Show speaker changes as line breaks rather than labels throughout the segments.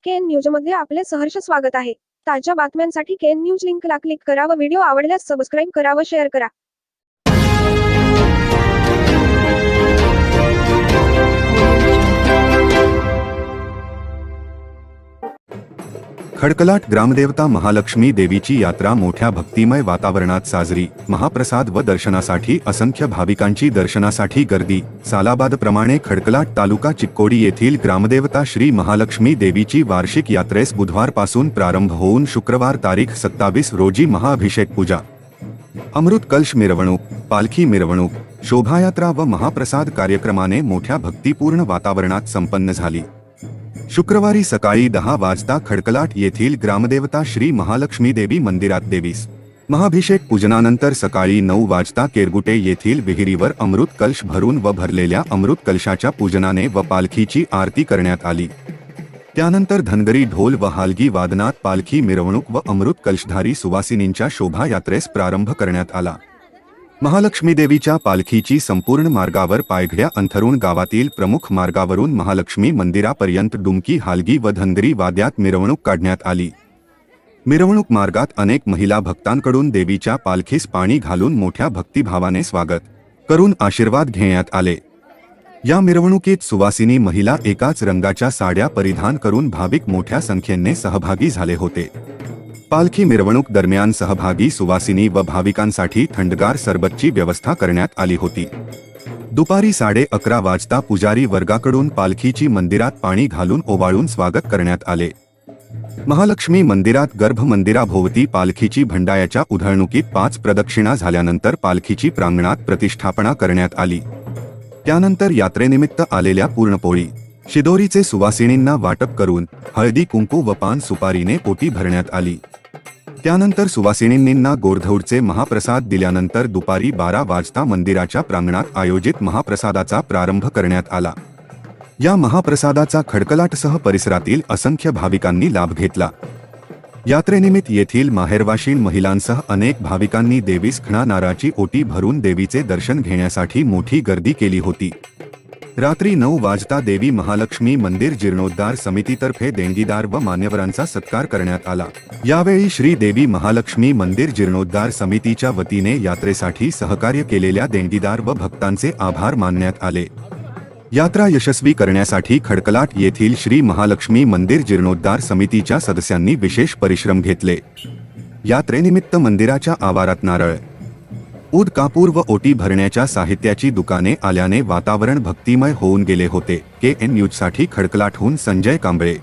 KN न्यूजमध्ये आपले सहर्ष स्वागत आहे। ताज्या बातम्यांसाठी केएन न्यूज लिंकला क्लिक करा व व्हिडिओ आवडल्यास सबस्क्राईब करा व शेअर करा।
खडकलाट ग्रामदेवता महालक्ष्मी देवीची यात्रा मोठ्या भक्तिमय वातावरणात साजरी। महाप्रसाद व दर्शनासाठी असंख्य भाविकांची दर्शनासाठी गर्दी। सालाबादप्रमाणे खडकलाट तालुका चिक्कोडी येथील ग्रामदेवता श्री महालक्ष्मी देवीची वार्षिक यात्रेस बुधवारपासून प्रारंभ होऊन शुक्रवार तारीख 27 रोजी महाअभिषेक पूजा, अमृत कलश मिरवणूक, पालखी मिरवणूक, शोभायात्रा व महाप्रसाद कार्यक्रमाने मोठ्या भक्तिपूर्ण वातावरणात संपन्न झाली। शुक्रवारी सकाळी 10 वाजता खडकलाट येथील ग्रामदेवता श्री महालक्ष्मी देवी मंदिरात देवीस महाभिषेक पूजनानंतर सकाळी 9 वाजता केरगुटे येथील विहिरीवर अमृत कलश भरून व भरलेल्या अमृत कलशाच्या पूजनाने व पालखीची आरती करण्यात आली। त्यानंतर धनगरी ढोल व हालगी वादनात पालखी मिरवणूक व अमृत कलशधारी सुवासिनींच्या शोभायात्रेस प्रारंभ करण्यात आला। महालक्ष्मी देवीच्या पालखीची संपूर्ण मार्गावर पायघड्या अंथरुण गावातील प्रमुख मार्गावरून महालक्ष्मी मंदिरापर्यंत डुमकी, हालगी व धनगरी वाद्यात मिरवणूक काढण्यात आली। मिरवणूक मार्गात अनेक महिला भक्तांकडून देवीच्या पालखीस पाणी घालून मोठ्या भक्तिभावाने स्वागत करून आशीर्वाद घेण्यात आले। या मिरवणुकीत सुवासिनी महिला एकाच रंगाच्या साड्या परिधान करून भाविक मोठ्या संख्येने सहभागी झाले होते। पालखी मिरवणूक दरम्यान सहभागी सुवासिनी व भाविकांसाठी थंडगार सरबतची व्यवस्था करण्यात आली होती। दुपारी 11:30 वाजता पुजारी वर्गाकडून पालखीची मंदिरात पाणी घालून ओवाळून स्वागत करण्यात आले। महालक्ष्मी मंदिरात गर्भमंदिराभोवती पालखीची भंडाऱ्याच्या उधळणुकीत 5 प्रदक्षिणा झाल्यानंतर पालखीची प्रांगणात प्रतिष्ठापना करण्यात आली। त्यानंतर यात्रेनिमित्त आलेल्या पूर्णपोळी, शिदोरीचे सुवासिनींना वाटप करून हळदी कुंकू व पान सुपारीने पोटी भरण्यात आली। त्यानंतर सुवासिनींना गोरधौडचे महाप्रसाद दिल्यानंतर दुपारी 12 वाजता मंदिराच्या प्रांगणात आयोजित महाप्रसादाचा प्रारंभ करण्यात आला। या महाप्रसादाचा खडकलाटसह परिसरातील असंख्य भाविकांनी लाभ घेतला। यात्रेनिमित्त येथील माहेरवाशीण महिलांसह अनेक भाविकांनी देवीस खणा नारळाची ओटी भरून देवीचे दर्शन घेण्यासाठी मोठी गर्दी केली होती। रात्री 9 वाजता देवी महालक्ष्मी मंदिर जीर्णोद्धार समितीतर्फे देणगीदार व मान्यवरांचा सत्कार करण्यात आला। यावेळी श्री देवी महालक्ष्मी मंदिर जीर्णोद्धार समितीच्या वतीने यात्रेसाठी सहकार्य केलेल्या देणगीदार व भक्तांचे आभार मानण्यात आले। यात्रा यशस्वी करण्यासाठी खडकलाट येथील श्री महालक्ष्मी मंदिर जीर्णोद्धार समितीच्या सदस्यांनी विशेष परिश्रम घेतले। यात्रेनिमित्त मंदिराच्या आवारात नारळ, ऊद, कापूर व ओटी भरण्याच्या साहित्याची दुकाने आल्याने वातावरण भक्तिमय होऊन गेले होते। केएन न्यूजसाठी खडकलाटहून संजय कांबळे।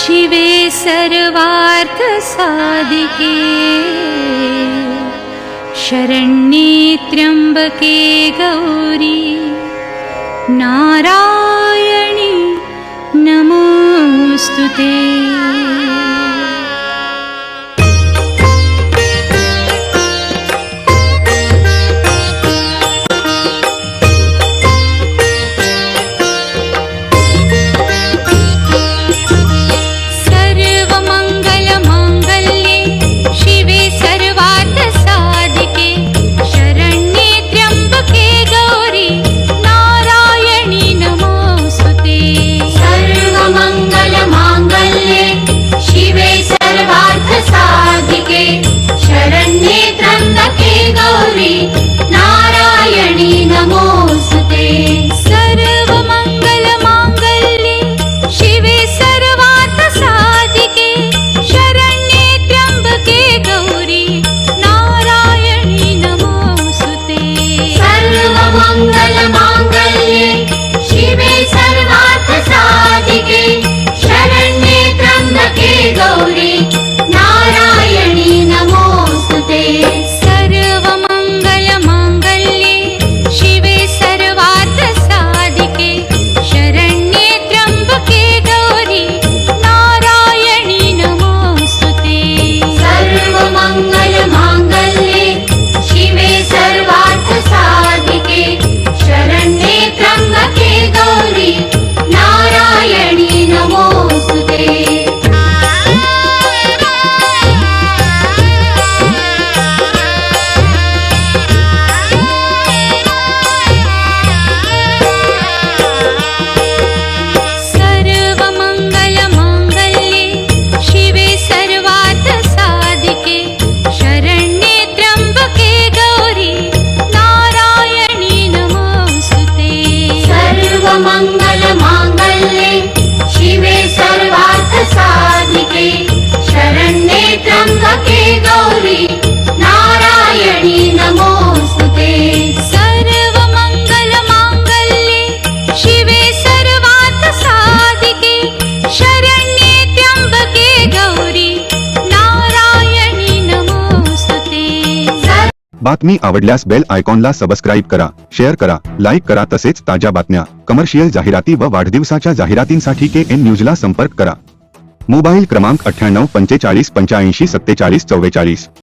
शिवे सर्वार्थ साधिके शरण्ये त्र्यंबके गौरी नारायणी नमोस्तुते।
बातमी आवडल्यास बेल आयकॉनला सबस्क्राईब करा, शेअर करा, लाईक करा तसेच ताज्या बातम्या, कमर्शियल जाहिराती व वाढदिवसाच्या जाहिरातींसाठी KN न्यूजला संपर्क करा। मोबाईल क्रमांक 98 45 85 47 44.